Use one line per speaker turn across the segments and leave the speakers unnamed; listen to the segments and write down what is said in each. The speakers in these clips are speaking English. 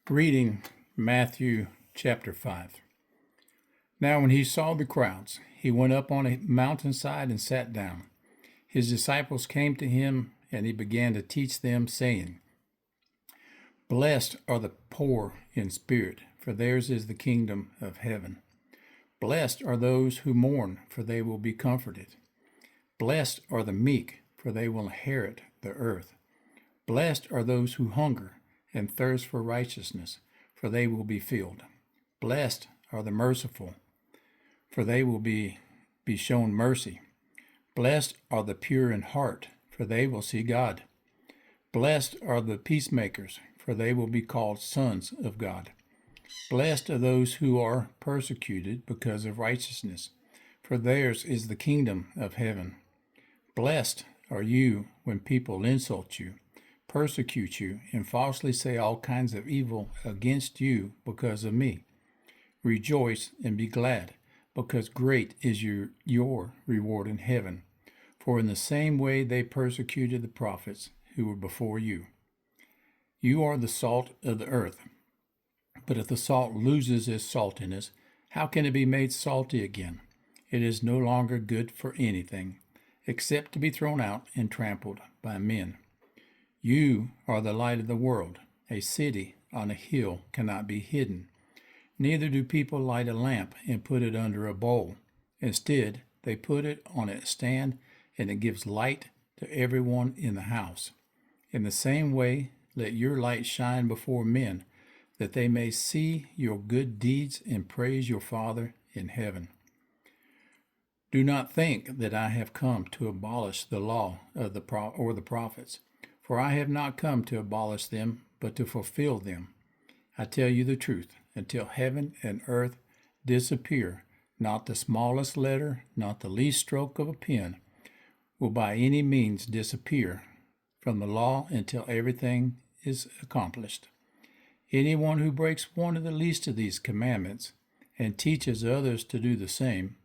Reading Matthew chapter 5. Now when he saw the crowds, he went up on a mountainside and sat down. His disciples came to him, and he began to teach them, saying, Blessed are the poor in spirit, for theirs is the kingdom of heaven. Blessed are those who mourn, for they will be comforted. Blessed are the meek, for they will inherit the earth. Blessed are those who hunger and thirst for righteousness, for they will be filled. Blessed are the merciful, for they will be shown mercy. Blessed are the pure in heart, for they will see God. Blessed are the peacemakers, for they will be called sons of God. Blessed are those who are persecuted because of righteousness, for theirs is the kingdom of heaven. Blessed are you when people insult you, persecute you, and falsely say all kinds of evil against you because of me. Rejoice and be glad, because great is your reward in heaven. For in the same way they persecuted the prophets who were before you. You are the salt of the earth. But if the salt loses its saltiness, how can it be made salty again? It is no longer good for anything, except to be thrown out and trampled by men. You are the light of the world. A city on a hill cannot be hidden. Neither do people light a lamp and put it under a bowl. Instead, they put it on a stand, and it gives light to everyone in the house. In the same way, let your light shine before men, that they may see your good deeds and praise your Father in heaven. Do not think that I have come to abolish the law or the prophets. For I have not come to abolish them, but to fulfill them. I tell you the truth, until heaven and earth disappear, not the smallest letter, not the least stroke of a pen, will by any means disappear from the law until everything is accomplished. Anyone who breaks one of the least of these commandments and teaches others to do the same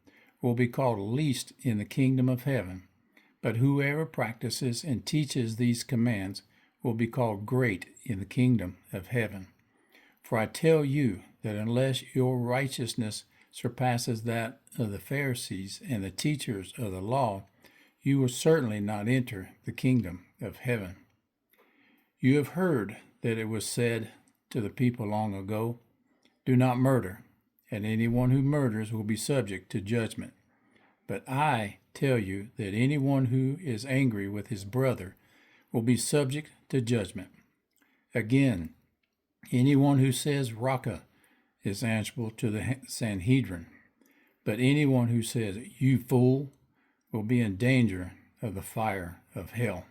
will be called least in the kingdom of heaven. But whoever practices and teaches these commands will be called great in the kingdom of heaven. For I tell you that unless your righteousness surpasses that of the Pharisees and the teachers of the law, you will certainly not enter the kingdom of heaven. You have heard that it was said to the people long ago, Do not murder, and anyone who murders will be subject to judgment. But I tell you that anyone who is angry with his brother will be subject to judgment. Again, anyone who says Raka is answerable to the Sanhedrin, but anyone who says you fool will be in danger of the fire of hell.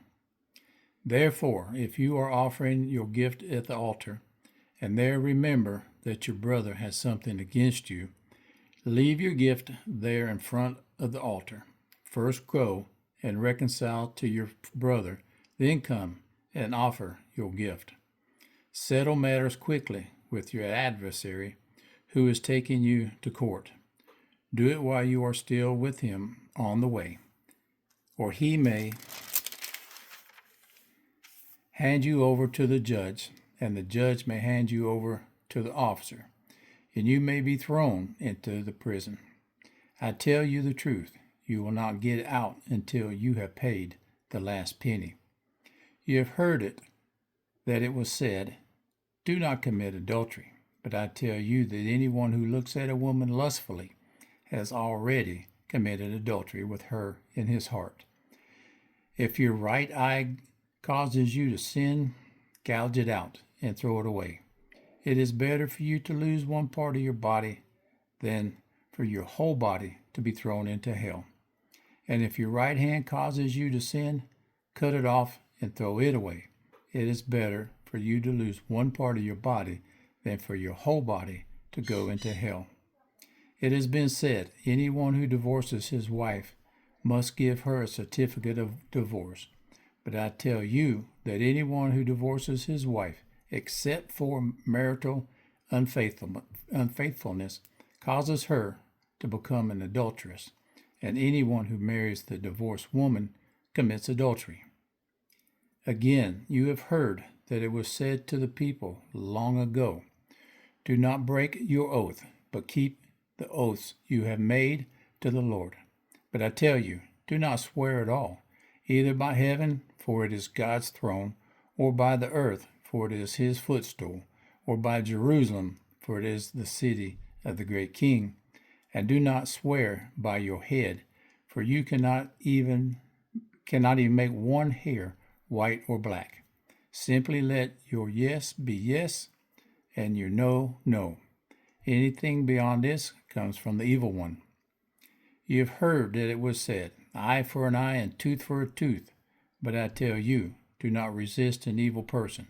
Therefore, if you are offering your gift at the altar, and there remember that your brother has something against you, leave your gift there in front of the altar. First go and reconcile to your brother, then come and offer your gift. Settle matters quickly with your adversary who is taking you to court. Do it while you are still with him on the way, or he may hand you over to the judge, and the judge may hand you over to the officer, and you may be thrown into the prison. I tell you the truth, you will not get out until you have paid the last penny. You have heard it, that it was said, Do not commit adultery. But I tell you that anyone who looks at a woman lustfully has already committed adultery with her in his heart. If your right eye causes you to sin, gouge it out and throw it away. It is better for you to lose one part of your body than for your whole body to be thrown into hell. And if your right hand causes you to sin, cut it off and throw it away. It is better for you to lose one part of your body than for your whole body to go into hell. It has been said, anyone who divorces his wife must give her a certificate of divorce. But I tell you that anyone who divorces his wife, except for marital unfaithfulness, causes her to become an adulteress, and anyone who marries the divorced woman commits adultery. Again, you have heard that it was said to the people long ago, do not break your oath, but keep the oaths you have made to the Lord. But I tell you, do not swear at all, either by heaven, for it is God's throne, or by the earth, for it is his footstool, or by Jerusalem, for it is the city of the great King. And do not swear by your head, for you cannot even make one hair white or black. Simply let your yes be yes, and your no, no. Anything beyond this comes from the evil one. You have heard that it was said, eye for an eye and tooth for a tooth. But I tell you, do not resist an evil person.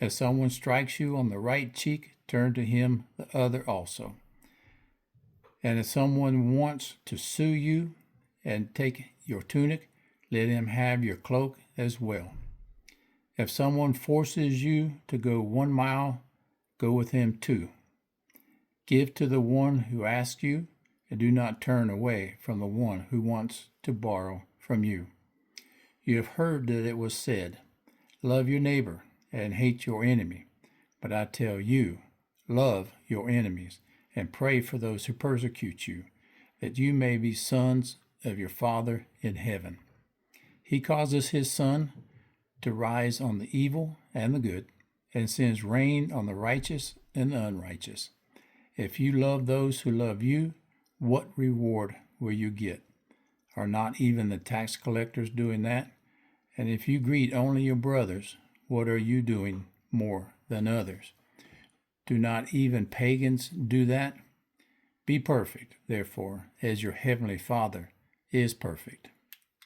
If someone strikes you on the right cheek, turn to him the other also. And if someone wants to sue you and take your tunic, let him have your cloak as well. If someone forces you to go 1 mile, go with him 2. Give to the one who asks you, and do not turn away from the one who wants to borrow from you. You have heard that it was said, love your neighbor and hate your enemy. But I tell you, love your enemies and pray for those who persecute you, that you may be sons of your Father in heaven. He causes his sun to rise on the evil and the good, and sends rain on the righteous and the unrighteous. If you love those who love you, what reward will you get? Are not even the tax collectors doing that? And if you greet only your brothers, what are you doing more than others? Do not even pagans do that? Be perfect, therefore, as your heavenly Father is perfect.